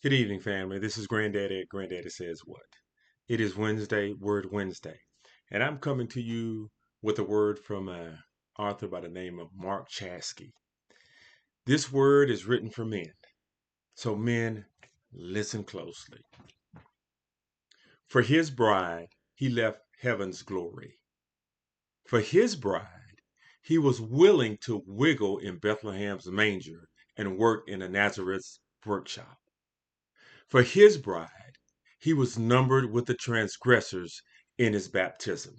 Good evening, family. This is Granddaddy at Granddaddy Says What. It is Wednesday, Word Wednesday, and I'm coming to you with a word from an author by the name of Mark Chaskey. This word is written for men, so men, listen closely. For his bride, he left heaven's glory. For his bride, he was willing to wiggle in Bethlehem's manger and work in a Nazareth's workshop. For his bride, he was numbered with the transgressors in his baptism.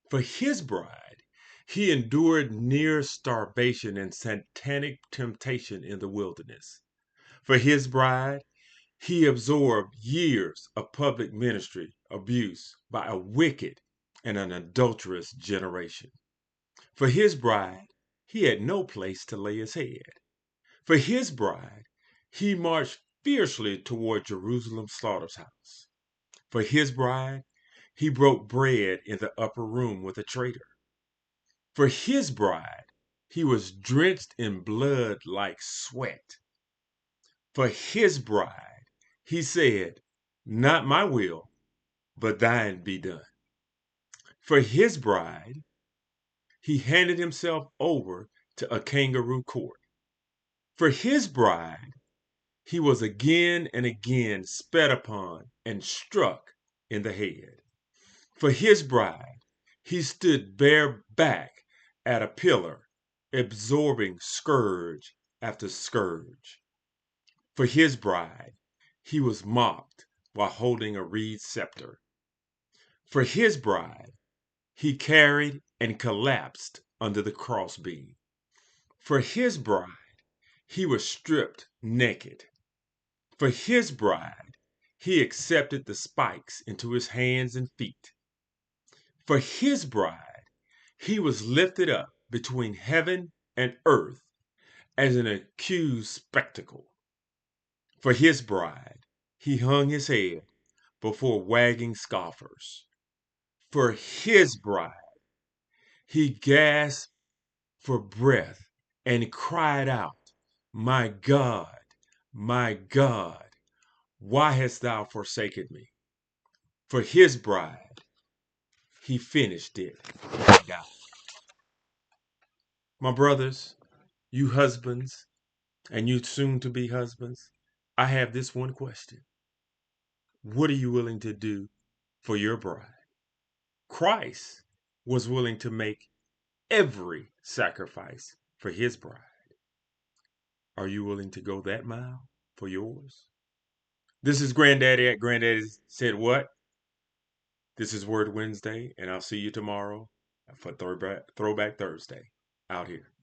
For his bride, he endured near starvation and satanic temptation in the wilderness. For his bride, he absorbed years of public ministry abuse by a wicked and an adulterous generation. For his bride, he had no place to lay his head. For his bride, he marched fiercely toward Jerusalem's slaughterhouse. For his bride, he broke bread in the upper room with a traitor. For his bride, he was drenched in blood like sweat. For his bride, he said, "Not my will, but thine be done." For his bride, he handed himself over to a kangaroo court. For his bride, he was again and again spat upon and struck in the head. For his bride, he stood bareback at a pillar, absorbing scourge after scourge. For his bride, he was mocked while holding a reed scepter. For his bride, he carried and collapsed under the crossbeam. For his bride, he was stripped naked. For his bride, he accepted the spikes into his hands and feet. For his bride, he was lifted up between heaven and earth as an accused spectacle. For his bride, he hung his head before wagging scoffers. For his bride, he gasped for breath and cried out, my God, why hast thou forsaken me?" For his bride, he finished it and died. My brothers, you husbands, and you soon to be husbands, I have this one question. What are you willing to do for your bride? Christ was willing to make every sacrifice for his bride. Are you willing to go that mile for yours? This is Granddaddy at Granddaddy Said What? This is Word Wednesday, and I'll see you tomorrow for Throwback Thursday out here.